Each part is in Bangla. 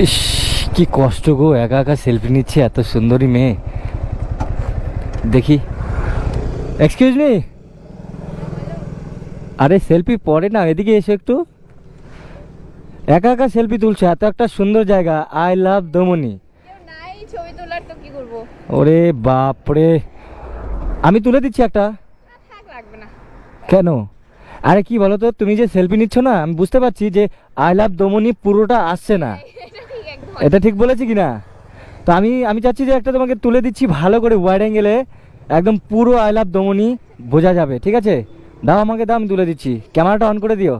ইস, কি কষ্ট গো, একা একা সেলফি নিচ্ছে এত সুন্দরী মেয়ে। দেখি, এক্সকিউজ মি। আরে সেলফি পরে না, এদিকে এসো একটু। একা একা সেলফি তুলছে, এত একটা সুন্দর জায়গা, আই লাভ দমনি। নাই ছবি তোলার তো কি করব? ওরে বাপরে, আমি তুলে দিচ্ছি একটা। থাক, লাগবে না। কেন? আরে কি বলো তো, তুমি যে সেলফি নিচ্ছ না, আমি বুঝতে পারছি যে আই লাভ দমনি পুরোটা আসছে না। এটা ঠিক একদম। এটা ঠিক বলেছি কি না? তো আমি চাচ্ছি যে একটা তোমাকে তুলে দিচ্ছি ভালো করে, ওয়াইড অ্যাঙ্গেলে, একদম পুরো আই লাভ দমনি বোঝা যাবে। ঠিক আছে, দাও আমাকে, দাও, আমি তুলে দিচ্ছি। ক্যামেরাটা অন করে দিও।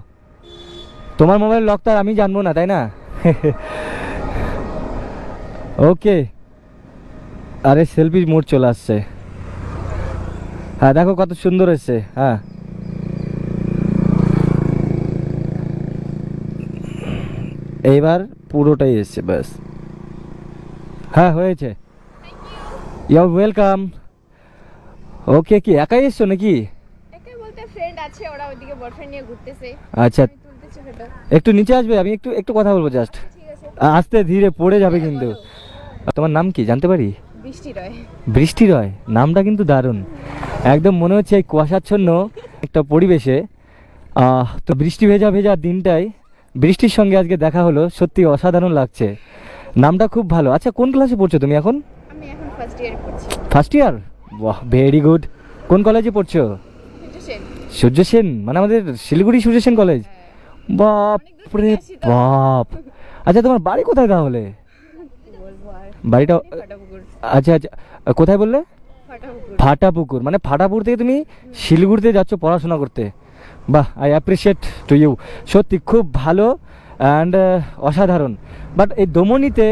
তোমার মোবাইল লক তো আর আমি জানবো না, তাই না? ওকে। আরে সেলফি মোড চলে আসছে। হ্যাঁ দেখো কত সুন্দর এসছে। হ্যাঁ, এইবার পুরোটাই এসছে, ব্যাস। হ্যাঁ হয়েছে। You R welcome. ওকে, কি একাই এসছো নাকি? একা বলতে ফ্রেন্ড আছে, ওরা ওইদিকে বয়ফ্রেন্ড নিয়ে ঘুরতেছে। আচ্ছা, আমি তুলতেছি ফটো। একটু নিচে আসবে, আমি একটু একটু কথা বলবো জাস্ট। ঠিক আছে। আস্তে ধীরে, পড়ে যাবে হ্যাঁ, কিন্তু। বলো। তোমার নাম কি জানতে পারি? বৃষ্টি রয়। বৃষ্টি রয়, নামটা কিন্তু দারুণ। একদম মনে হচ্ছে এই কুয়াশাচ্ছন্ন একটা পরিবেশে তো বৃষ্টি ভেজা ভেজা দিনটায় বৃষ্টির সঙ্গে আজকে দেখা হলো, সত্যি অসাধারণ লাগছে। নামটা খুব ভালো। আচ্ছা, কোন ক্লাসে পড়ছো তুমি এখন? আমি এখন ফার্স্ট ইয়ারে পড়ছি। First year? বাহ, ভেরি গুড। কোন কলেজে পড়ছো? সূর্য সেন। সূর্য সেন, মানে আমাদের শিলিগুড়ি সূর্য সেন কলেজ? বাপ রে বাপ। আচ্ছা, তোমার বাড়ি কোথায় তাহলে? কি বলবো আর? বাড়িটা? ফাটাপুকুর। আচ্ছা আচ্ছা, কোথায় বললে? ফাটাপুকুর। ফাটাপুকুর, মানে ফাটাপুর থেকে তুমি শিলিগুড়িতে যাচ্ছ পড়াশোনা করতে? বাহ, আই অ্যাপ্রিসিয়েট টু ইউ। সত্যি খুব ভালো অ্যান্ড অসাধারণ। বাট এই দমনিতে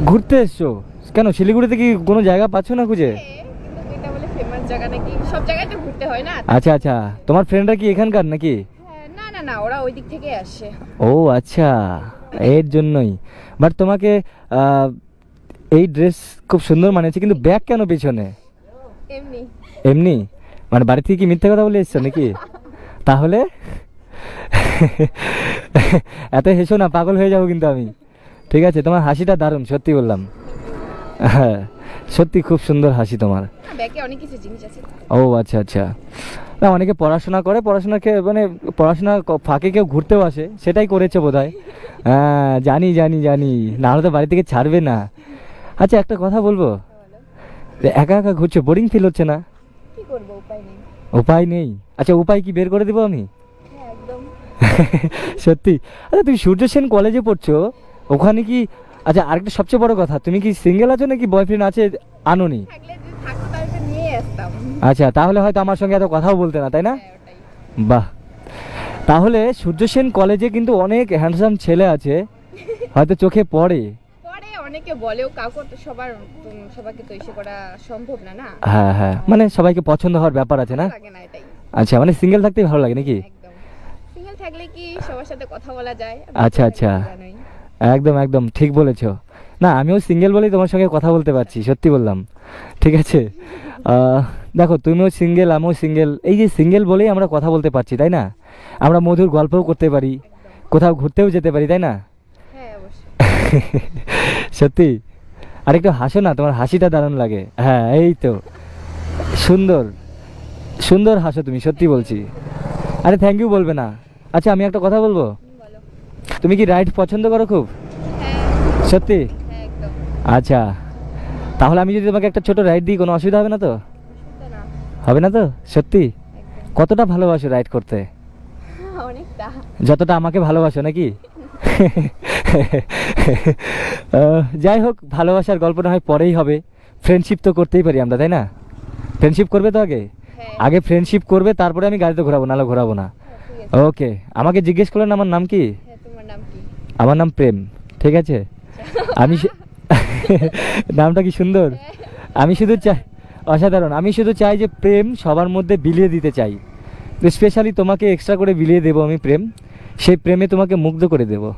ঘুরতে এসছো কেন? শিলিগুড়িতে কি কোনো জায়গা পাচ্ছ না খুঁজে? কিন্তু এটা বলে ফেমাস জায়গা নাকি? সব জায়গায় তো ঘুরতে হয় না। আচ্ছা আচ্ছা, তোমার ফ্রেন্ডরা কি এখানকার নাকি? হ্যাঁ, না না না, ওরা ওই দিক থেকে আসে। ও আচ্ছা, এর জন্যই। বাট তোমাকে এই ড্রেস খুব সুন্দর মানেছে, কিন্তু ব্যাগ কেন পেছনে? এমনি। এমনি? মানে বাড়ি থেকে কি মিথ্যে কথা বলে এসছো নাকি? তাহলে এত হেসো না, পাগল হয়ে যাবো কিন্তু আমি। ঠিক আছে, তোমার হাসিটা দারুণ, সত্যি বললাম। হ্যাঁ, সত্যি খুব সুন্দর হাসি তোমার। ব্যাগে অনেক কিছু জিনিস আছে। ও আচ্ছা আচ্ছা। না, অনেকে পড়াশোনা করে, পড়াশোনাকে মানে পড়াশোনার ফাঁকে কেউ ঘুরতেও আসে, সেটাই করেছে বোধহয়। হ্যাঁ, জানি জানি জানি, না হলে তো বাড়ি থেকে ছাড়বে না। আচ্ছা, একটা কথা বলবো, যে একা একা ঘুরছো, বোরিং ফিল হচ্ছে না? কি করব, উপায় নেই। উপায় নেই? আচ্ছা, উপায় কি বের করে দেবো আমি? হ্যাঁ, একদম। সত্যি? আচ্ছা, তুমি সূর্য সেন কলেজে পড়ছো, ওখানে কি, আচ্ছা আরেকটা সবচেয়ে বড় কথা, তুমি কি সিঙ্গেল আছো নাকি বয়ফ্রেন্ড আছে আনোনি? থাকলে যদি থাকতো তাহলে নিয়ে আসতাম। আচ্ছা, তাহলে হয়তো আমার সঙ্গে এত কথাও বলতে না, তাই না? হ্যাঁ, ওটাই। বাহ, তাহলে সূর্য সেন কলেজে কিন্তু অনেক হ্যান্ডসাম ছেলে আছে, হয়তো চোখে পড়ে। পরে অনেকে বলেও, কাউকে তো সবাইকে তো এসে করা সম্ভব না, না? হ্যাঁ হ্যাঁ, মানে সবাইকে পছন্দ হওয়ার ব্যাপার আছে না? লাগে না এটাই। আচ্ছা, মানে সিঙ্গেল থাকতেই ভালো লাগে নাকি? একদম। সিঙ্গেল থাকলে কি সবার সাথে কথা বলা যায়? আচ্ছা আচ্ছা, জানোই। একদম একদম ঠিক বলেছো। না, আমিও সিঙ্গেল বলেই তোমার সঙ্গে কথা বলতে পারছি, সত্যি বললাম। ঠিক আছে, দেখো তুমিও সিঙ্গেল, আমিও সিঙ্গেল, এই যে সিঙ্গেল বলেই আমরা কথা বলতে পারছি, তাই না? আমরা মধুর গল্পও করতে পারি, কোথাও ঘুরতেও যেতে পারি, তাই না? হ্যাঁ, অবশ্যই। সত্যি। আরেকটু হাসো না, তোমার হাসিটা দারুণ লাগে। হ্যাঁ, এই তো, সুন্দর সুন্দর হাসো তুমি, সত্যি বলছি। আরে থ্যাংক ইউ বলবে না। আচ্ছা, আমি একটা কথা বলবো, বলো। তুমি কি রাইড পছন্দ করো খুব? হ্যাঁ। সত্যি? হ্যাঁ, একদম। আচ্ছা, তাহলে আমি যদি তোমাকে একটা ছোট রাইড দিই, কোনো অসুবিধা হবে না তো? অসুবিধা না। হবে না তো? সত্যি? একদম। কতটা ভালোবাসো রাইড করতে? অনেকটা। যতটা আমাকে ভালোবাসো নাকি? যাই হোক, ভালোবাসার গল্প না হয় পরেই হবে, ফ্রেন্ডশিপ তো করতেই পারি আমরা, তাই না? ফ্রেন্ডশিপ করবে তো আগে? হ্যাঁ। আগে ফ্রেন্ডশিপ করবে, তারপরে আমি গাড়িতে ঘোরাবো, নাহলে ঘোরাবো না। হ্যাঁ, ঠিক আছে। ওকে, আমাকে জিজ্ঞেস করলেন আমার নাম কি? হ্যাঁ, তোমার নাম কি? আমার নাম প্রেম। ঠিক আছে, আমি নামটা কি সুন্দর? আমি শুধু চাই, অসাধারণ, আমি শুধু চাই যে প্রেম সবার মধ্যে বিলিয়ে দিতে চাই। তো স্পেশালি তোমাকে এক্সট্রা করে বিলিয়ে দেবো আমি প্রেম, সেই প্রেমে তোমাকে মুগ্ধ করে দেবো।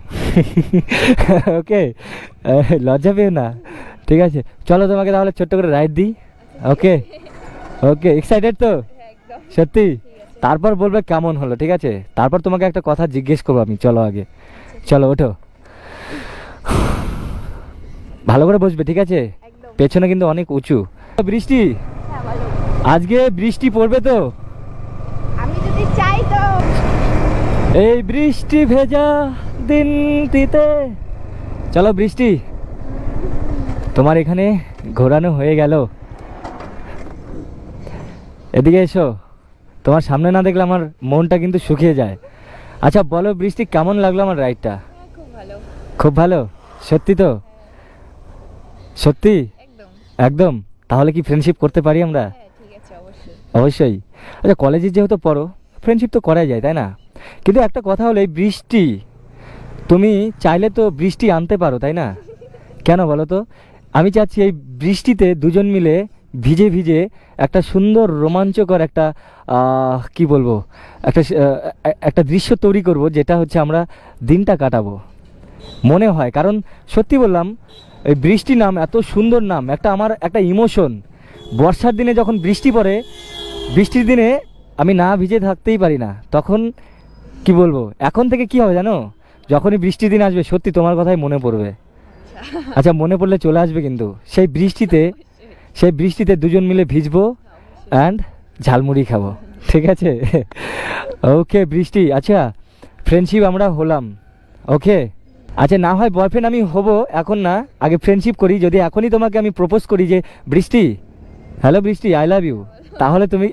ওকে, লজ্জা পেও না। ঠিক আছে, চলো তোমাকে তাহলে ছোট্ট করে রাইড দিই। ওকে ওকে, এক্সাইটেড তো? হ্যাঁ, একদম। সত্যি? ঠিক আছে। তারপর বলবে কেমন হলো, ঠিক আছে? তারপর তোমাকে একটা কথা জিজ্ঞেস করবো আমি, চলো আগে, চলো ওঠো। ভালো করে বসবে, ঠিক আছে? একদম। পেছনে কিন্তু অনেক উঁচু। বৃষ্টি, হ্যাঁ বলো। আজকে বৃষ্টি পড়বে তো? আমি যদি চাই তো এই বৃষ্টি ভেজা দিনটিতে, চলো বৃষ্টি, তোমার এখানে ঘোরানো হয়ে গেল, এদিকে এসো। তোমার সামনে না দেখলে আমার মনটা কিন্তু শুকিয়ে যায়। আচ্ছা বলো বৃষ্টি, কেমন লাগলো আমার রাইডটা? হ্যাঁ, খুব ভালো। খুব ভালো? সত্যি তো? সত্যি? একদম। একদম? তাহলে কি ফ্রেন্ডশিপ করতে পারি আমরা? হ্যাঁ ঠিক আছে, অবশ্যই। অবশ্যই। আচ্ছা কলেজে যেহেতু পড়ো, ফ্রেন্ডশিপ তো করাই যায়, তাই না? কিন্তু একটা কথা হলো, এই বৃষ্টি, তুমি চাইলে তো বৃষ্টি আনতে পারো, তাই না? কেন বলো তো? আমি চাচ্ছি এই বৃষ্টিতে দুজন মিলে ভিজে ভিজে একটা সুন্দর রোমাঞ্চকর একটা কি বলবো, একটা দৃশ্য তৈরি করব, যেটা হচ্ছে আমরা দিনটা কাটাবো মনে হয়। কারণ সত্যি বললাম, এই বৃষ্টি নাম এত সুন্দর নাম, একটা আমার একটা ইমোশন। বর্ষার দিনে যখন বৃষ্টি পড়ে, বৃষ্টির দিনে আমি না ভিজে থাকতেই পারি না। তখন কি বলবো, এখন থেকে কি হবে জানো, যখনই বৃষ্টির দিন আসবে সত্যি তোমার কথাই মনে পড়বে। আচ্ছা মনে পড়লে চলে আসবে কিন্তু সেই বৃষ্টিতে দুজন মিলে ভিজবো অ্যান্ড ঝালমুড়ি খাবো, ঠিক আছে? ওকে বৃষ্টি, আচ্ছা ফ্রেন্ডশিপ আমরা হলাম, ওকে? আচ্ছা না হয় বয়ফ্রেন্ড আমি হব এখন না, আগে ফ্রেন্ডশিপ করি। যদি এখনই তোমাকে আমি প্রপোজ করি যে বৃষ্টি, হ্যালো বৃষ্টি, আই লাভ ইউ, তাহলে তুমি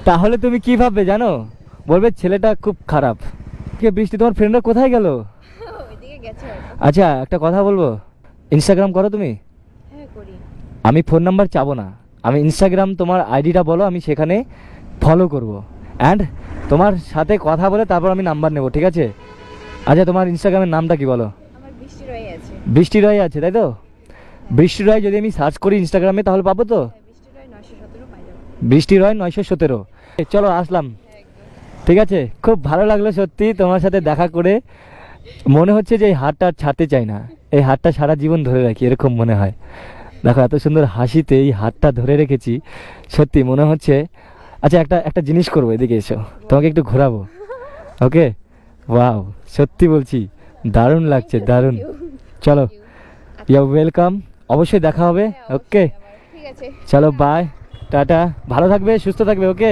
তাহলে তুমি কি ভাববে জানো? বলবে ছেলেটা খুব খারাপ। কে বৃষ্টি, তোমার ফ্রেন্ডরা কোথায় গেল? ওইদিকে গেছে হয়তো। আচ্ছা একটা কথা বলবো, ইনস্টাগ্রাম করো তুমি? হ্যাঁ করি। আমি ফোন নাম্বার চাবো না, আমি ইনস্টাগ্রাম তোমার আইডিটা বলো, আমি সেখানে ফলো করব অ্যান্ড তোমার সাথে কথা বলে তারপর আমি নাম্বার নেব, ঠিক আছে? আচ্ছা তোমার ইনস্টাগ্রামের নামটা কি বলো? আমার বৃষ্টি রয়ে আছে। বৃষ্টি রয় আছে, তাই তো? বৃষ্টি রয় যদি আমি সার্চ করি ইনস্টাগ্রামে তাহলে পাবো তো? হ্যাঁ, বৃষ্টি রয়ে 917 পাই যাবো। বৃষ্টি রয় 917। চলো আসলাম, হ্যাঁ একদম। ঠিক আছে? খুব ভালো লাগলো সত্যি তোমার সাথে দেখা করে। মনে হচ্ছে যে এই হাতটা আর ছাড়তে চাই না, এই হাতটা সারা জীবন ধরে রাখি এরকম মনে হয়। দেখো এত সুন্দর হাসিতে এই হাতটা ধরে রেখেছি, সত্যি মনে হচ্ছে। আচ্ছা একটা একটা জিনিস করবো, এদিকে এসো, তোমাকে একটু ঘোরাবো, ওকে? ওয়াও, সত্যি বলছি দারুণ লাগছে, দারুণ। চলো, ইউ ওয়েলকাম, অবশ্যই দেখা হবে, হ্যাঁ, ওকে? অবশ্যই আবার। ঠিক আছে। চলো বাই, টাটা, ভালো থাকবে, সুস্থ থাকবে, ওকে?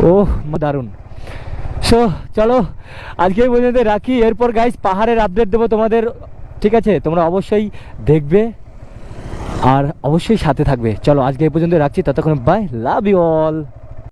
ওহ দারুণ। সো চলো আজকে এই পর্যন্ত রাখি, এরপর গাইস পাহাড়ের আপডেট দেবো তোমাদের, ঠিক আছে? তোমরা অবশ্যই দেখবে আর অবশ্যই সাথে থাকবে। চলো আজকে এই পর্যন্ত রাখছি, ততক্ষণ বাই, লাভ ইউ অল।